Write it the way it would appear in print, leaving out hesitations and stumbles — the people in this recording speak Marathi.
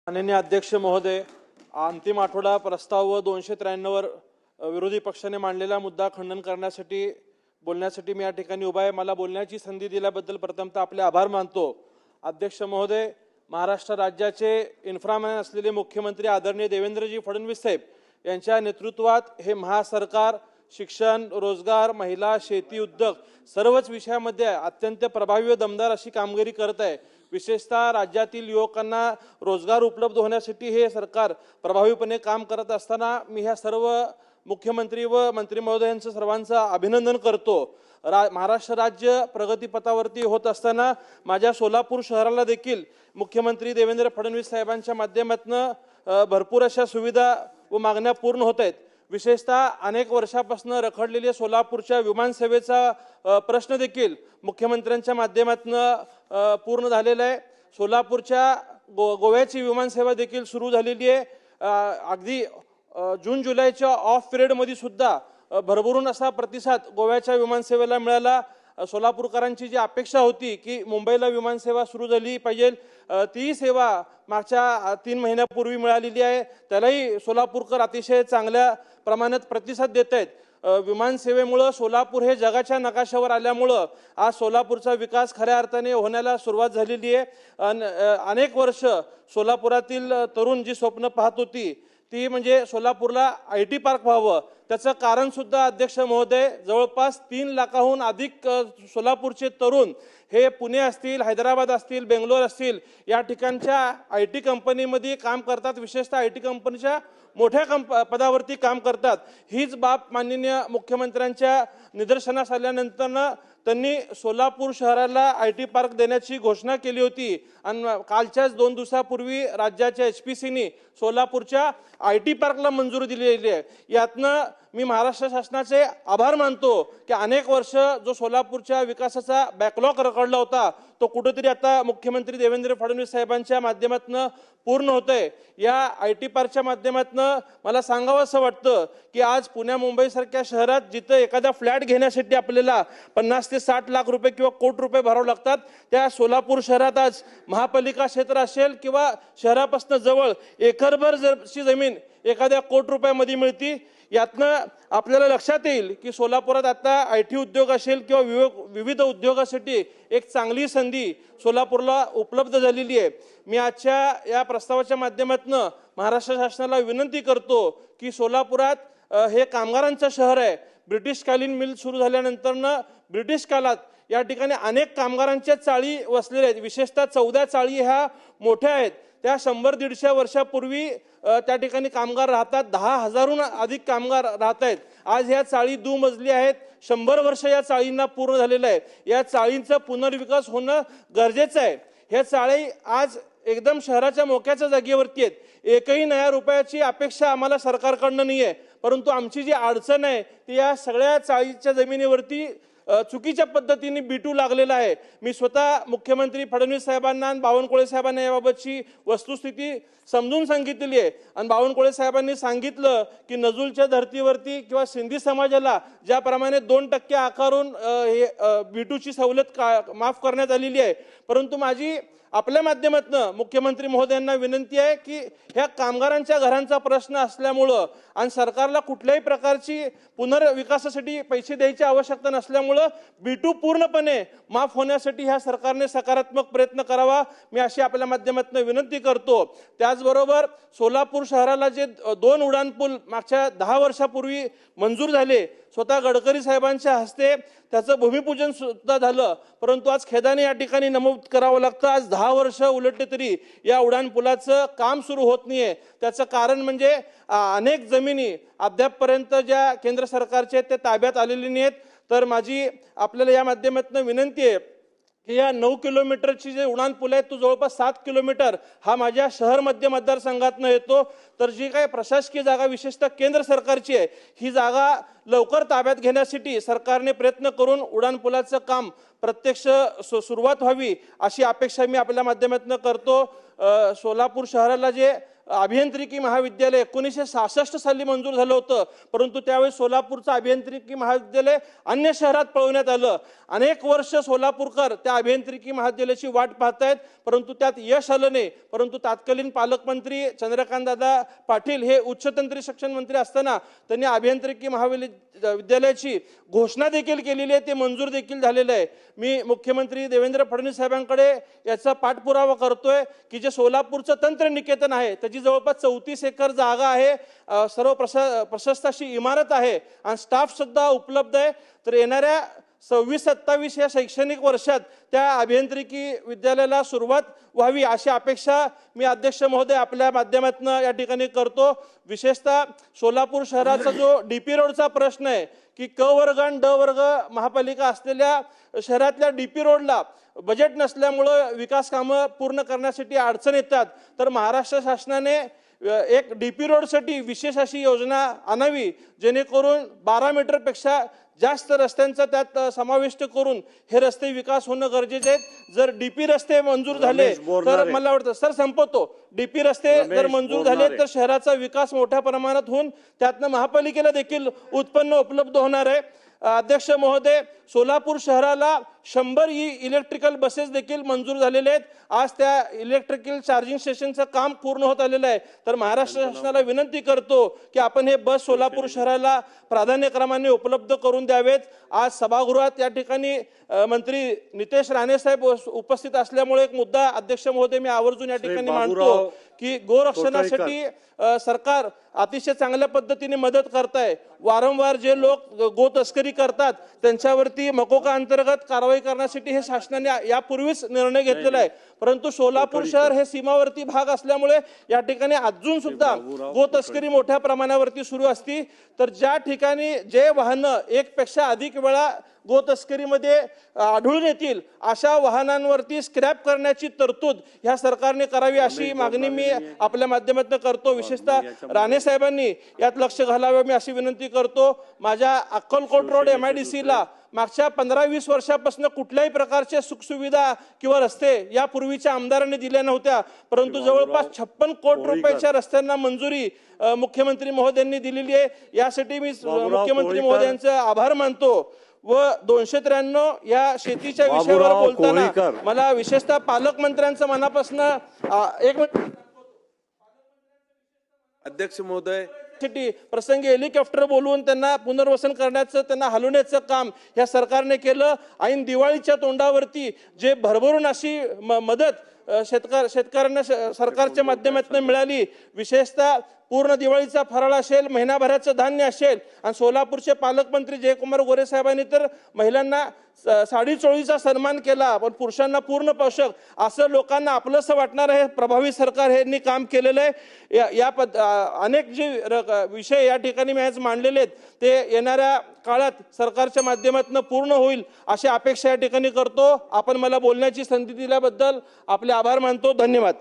माननीय अध्यक्ष महोदय, अंतिम आठवडा प्रस्ताव व 293 वर विरोधी पक्षाने मांडलेला मुद्दा खंडन करण्यासाठी बोलण्यासाठी मी या ठिकाणी उभा आहे। मला बोलण्याची संधी दिल्याबद्दल प्रथमतः आपले आभार मानतो। अध्यक्ष महोदय, महाराष्ट्र राज्याचे इन्फ्रामॅन असलेले मुख्यमंत्री आदरणीय देवेंद्रजी फडणवीस साहेब यांच्या नेतृत्वात हे महासरकार शिक्षण, रोजगार, महिला, शेती, उद्योग सर्वच विषयामध्ये अत्यंत प्रभावी व दमदार अशी कामगिरी करत आहे। विशेषतः राज्यातील युवकांना रोजगार उपलब्ध होण्यासाठी हे सरकार प्रभावीपणे काम करत असताना मी ह्या सर्व मुख्यमंत्री व मंत्री महोदयांचं सर्वांचं अभिनंदन करतो। महाराष्ट्र राज्य प्रगतीपथावरती होत असताना माझ्या सोलापूर शहराला देखील मुख्यमंत्री देवेंद्र फडणवीस साहेबांच्या माध्यमातून भरपूर अशा सुविधा व मागण्या पूर्ण होत आहेत। विशेषतः अनेक वर्षापासून रखडलेल्या सोलापूरच्या विमानसेवेचा प्रश्न देखील मुख्यमंत्र्यांच्या माध्यमातून पूर्ण झालेला आहे। सोलापूरच्या गोव्याची विमानसेवा देखील सुरू झालेली आहे। अगदी जून जुलैच्या ऑफ पिरियडमध्ये सुद्धा भरभरून असा प्रतिसाद गोव्याच्या विमानसेवेला मिळाला। सोलापूरकरांची जी अपेक्षा होती की मुंबईला विमानसेवा सुरू झाली पाहिजे, ती सेवा मागच्या 3 महिन्यापूर्वी मिळालेली आहे। त्यालाही सोलापूरकर अतिशय चांगल्या प्रमाणात प्रतिसाद देत आहेत। विमानसेवेमुळे सोलापूर हे जगाच्या नकाशावर आल्यामुळे आज सोलापूरचा विकास खऱ्या अर्थाने होण्याला सुरुवात झालेली आहे। अनेक वर्ष सोलापुरातील तरुण जी स्वप्न पाहत होती ती म्हणजे सोलापूरला IT पार्क व्हावं। त्याचं कारण सुद्धा अध्यक्ष महोदय, जवळपास 3 लाखाहून अधिक सोलापूरचे तरुण हे पुणे असतील, हैदराबाद असतील, बेंगलोर असतील या ठिकाणच्या IT कंपनीमध्ये काम करतात। विशेषतः IT कंपनीच्या मोठ्या पदावरती काम करतात। हीच बाब माननीय मुख्यमंत्र्यांच्या निदर्शनास आल्यानंतर त्यांनी सोलापूर शहराला IT पार्क देण्याची घोषणा केली होती आणि कालच्याच 2 दिवसापूर्वी राज्याच्या HPCने सोलापूरच्या IT पार्कला मंजुरी दिलेली आहे। यातनं मी महाराष्ट्र शासनाचे आभार मानतो की अनेक वर्ष जो सोलापूरच्या विकासाचा बॅकलॉग रखडला होता तो कुठेतरी आता मुख्यमंत्री देवेंद्र फडणवीस साहेबांच्या माध्यमातून पूर्ण होतंय। या IT पार्कच्या माध्यमातून मला सांगावंसं वाटतं की आज पुणे मुंबई सारख्या शहरात जिथे एखादा फ्लॅट घेण्यासाठी आपल्याला 50 ते 60 लाख रुपये किंवा कोटी रुपये भरावे लागतात, त्या सोलापूर शहरात आज महापालिका क्षेत्र असेल किंवा शहरापासून जवळ एकरभर जरची जमीन एखाद्या कोटी रुपयामध्ये मिळती। यातनं आपल्याला लक्षात येईल की सोलापुरात आता IT उद्योग असेल किंवा विविध उद्योगासाठी एक चांगली संधी सोलापूरला उपलब्ध झालेली आहे। मी आजच्या या प्रस्तावाच्या माध्यमातून महाराष्ट्र शासनाला विनंती करतो की सोलापुरात हे कामगारांचं शहर आहे। ब्रिटिशकालीन मिल सुरू झाल्यानंतर ब्रिटिश काळात या ठिकाणी अनेक कामगारांच्या चाळी वसलेल्या आहेत। विशेषतः 14 चाळी ह्या मोठ्या आहेत। त्या 100-150 वर्षापूर्वी त्या ठिकाणी कामगार राहतात। 10,000हून अधिक कामगार राहत आहेत। आज ह्या चाळी दुमजली आहेत। 100 वर्ष या चाळींना पूर्ण झालेलं आहे। या चाळींचा पुनर्विकास होणं गरजेचं आहे। ह्या चाळी आज एकदम शहराच्या मोक्याच्या जागेवरती आहेत। एकही नया रुपयाची अपेक्षा आम्हाला सरकारकडनं नाही आहे, परंतु आमची जी अडचण आहे ती या सगळ्या चाळीच्या जमिनीवरती चुकीच्या पद्धतीने बिटू लागलेला आहे। मी स्वतः मुख्यमंत्री फडणवीस साहेबांना आणि बावनकुळे साहेबांना याबाबतची वस्तुस्थिती समजून सांगितलेली आहे आणि बावनकुळे साहेबांनी सांगितलं की नजूलच्या धर्तीवरती किंवा सिंधी समाजाला ज्याप्रमाणे 2% आकारून हे बिटूची सवलत माफ करण्यात आलेली आहे, परंतु माझी आपल्या माध्यमातून मुख्यमंत्री महोदयांना विनंती आहे की ह्या कामगारांच्या घरांचा प्रश्न असल्यामुळं आणि सरकारला कुठल्याही प्रकारची पुनर्विकासासाठी पैसे द्यायची आवश्यकता नसल्यामुळं बिटू पूर्णपणे माफ होण्यासाठी ह्या सरकारने सकारात्मक प्रयत्न करावा, मी अशी आपल्या माध्यमातून विनंती करतो। त्याचबरोबर सोलापूर शहराला जे 2 उड्डाणपूल मागच्या 10 वर्षापूर्वी मंजूर झाले, स्वतः गडकरी साहेबांच्या हस्ते त्याचं भूमिपूजन सुद्धा झालं, परंतु आज खेदाने या ठिकाणी नमूद करावं लागतं आज 10 वर्ष उलटले तरी या उड्डाणपुलाचं काम सुरू होत नाहीये। त्याचं कारण म्हणजे अनेक जमिनी अद्यापपर्यंत ज्या केंद्र सरकारचे ते ताब्यात आलेली नाहीत। तर माझी आपल्याला या माध्यमातून विनंती आहे की या 9 किलोमीटरची जे उड्डाणपूल आहे तो जवळपास 7 किलोमीटर हा माझ्या शहर मध्य मतदारसंघातून येतो। तर जी काही प्रशासकीय जागा विशेषतः केंद्र सरकारची आहे ही जागा लवकर ताब्यात घेण्यासाठी सरकारने प्रयत्न करून उड्डाणपुलाचं काम प्रत्यक्ष सुरुवात व्हावी अशी अपेक्षा मी आपल्या माध्यमातून करतो। सोलापूर शहराला जे अभियांत्रिकी महाविद्यालय 1966 साली मंजूर झालं होतं, परंतु त्यावेळी सोलापूरचं अभियांत्रिकी महाविद्यालय अन्य शहरात पळवण्यात आलं. अनेक वर्ष सोलापूरकर त्या अभियांत्रिकी महाविद्यालयाची वाट पाहतायत, परंतु त्यात यश आलं नाही. परंतु तत्कालीन पालकमंत्री चंद्रकांतदादा पाटील हे उच्चतंत्री शिक्षण मंत्री असताना त्यांनी अभियांत्रिकी महाविद्यालयाची घोषणा देखील केलेली आहे, ते मंजूर देखील झालेलं आहे. मी मुख्यमंत्री देवेंद्र फडणवीस साहेबांकडे याचा पाठपुरावा करतोय की जे सोलापूरचं तंत्रनिकेतन आहे त्याची जवळपास 34 एकर जागा आहे, सर्व प्रशस्त अशी इमारत आहे आणि स्टाफ सुद्धा उपलब्ध आहे. तर येणाऱ्या 26-27 या शैक्षणिक वर्षात त्या अभियांत्रिकी विद्यालयाला सुरुवात व्हावी अशी अपेक्षा मी अध्यक्ष महोदय आपल्या माध्यमातून या ठिकाणी करतो. विशेषतः सोलापूर शहराचा जो डीपी रोडचा प्रश्न आहे की क वर्ग आणि ड वर्ग महापालिका असलेल्या शहरातल्या डीपी रोडला बजेट नसल्यामुळं विकास कामं पूर्ण करण्यासाठी अडचण येतात. तर महाराष्ट्र शासनाने एक डीपी रोडसाठी विशेष अशी योजना आणावी जेणेकरून 12 मीटरपेक्षा जास्त रस्त्यांचा त्यात समाविष्ट करून हे रस्ते विकास होणं गरजेचे आहेत. जर डीपी रस्ते मंजूर झाले तर मला वाटतं सर संपवतो, डीपी रस्ते जर मंजूर झाले तर शहराचा विकास मोठ्या प्रमाणात होऊन त्यातनं महापालिकेला देखील उत्पन्न उपलब्ध होणार आहे. अध्यक्ष महोदय, सोलापूर शहराला 100 इलेक्ट्रिकल बसेस देखील मंजूर झालेले आहेत. आज त्या इलेक्ट्रिकल चार्जिंग स्टेशनचं काम पूर्ण होत आलेलं आहे. तर महाराष्ट्र शासनाला विनंती करतो की आपण हे बस सोलापूर शहराला प्राधान्यक्रमाने उपलब्ध करून द्यावेत. आज सभागृहात या ठिकाणी मंत्री नितेश राणे साहेब उपस्थित असल्यामुळे एक मुद्दा अध्यक्ष महोदय मी आवर्जून या ठिकाणी मांडतो की गोरक्षणासाठी सरकार अतिशय चांगल्या पद्धतीने मदत करताय. वारंवार जे लोक गो तस्करी करतात त्यांच्यावरती मकोका अंतर्गत कारवाई करण्यासाठी हे शासनाने यापूर्वीच निर्णय घेतलेला आहे. परंतु सोलापूर शहर हे सीमावर्ती भाग असल्यामुळे या ठिकाणी अजून सुद्धा गो तस्करी मोठ्या प्रमाणावरती सुरू असती. तर ज्या ठिकाणी जे वाहनं एकपेक्षा अधिक वेळा गो तस्करीमध्ये आढळून येतील अशा वाहनांवरती स्क्रॅप करण्याची तरतूद ह्या सरकारने करावी अशी मागणी मी आपल्या माध्यमातून करतो. विशेषतः राणे साहेबांनी यात लक्ष घालावे मी अशी विनंती करतो. माझ्या अक्कलकोट रोड MIDC ला मागच्या 15-20 वर्षापासून कुठल्याही प्रकारच्या सुखसुविधा किंवा रस्ते यापूर्वीच्या आमदारांनी दिल्या नव्हत्या, परंतु जवळपास 56 कोटी रुपयाच्या रस्त्यांना मंजुरी मुख्यमंत्री महोदयांनी दिलेली आहे. यासाठी मी मुख्यमंत्री महोदयांचे आभार मानतो. व 293 या शेतीच्या विषयावर बोलताना मला विशेषतः पालकमंत्र्यांचं मनापासून एक अध्यक्ष महोदय प्रसंगी हेलिकॉप्टर बोलवून त्यांना पुनर्वसन करण्याचं, त्यांना हलवण्याचं काम या सरकारने केलं. ऐन दिवाळीच्या तोंडावरती जे भरभरून अशी मदत शेतकऱ्यांना सरकारच्या माध्यमातून मिळाली. विशेषतः पूर्ण दिवाळीचा फराळ असेल, महिनाभराचं धान्य असेल आणि सोलापूरचे पालकमंत्री जयकुमार गोरे साहेबांनी तर महिलांना साडी चोळीचा सन्मान केला, पण पुरुषांना पूर्ण पोषक असं लोकांना आपलंसं वाटणार हे प्रभावी सरकार यांनी काम केलेलं आहे. अनेक जे विषय या ठिकाणी मी आज मांडलेले आहेत ते येणाऱ्या काळात सरकारच्या माध्यमातून पूर्ण होईल अशी अपेक्षा या ठिकाणी करतो. आपण मला बोलण्याची संधी दिल्याबद्दल आपले आभार मानतो. धन्यवाद.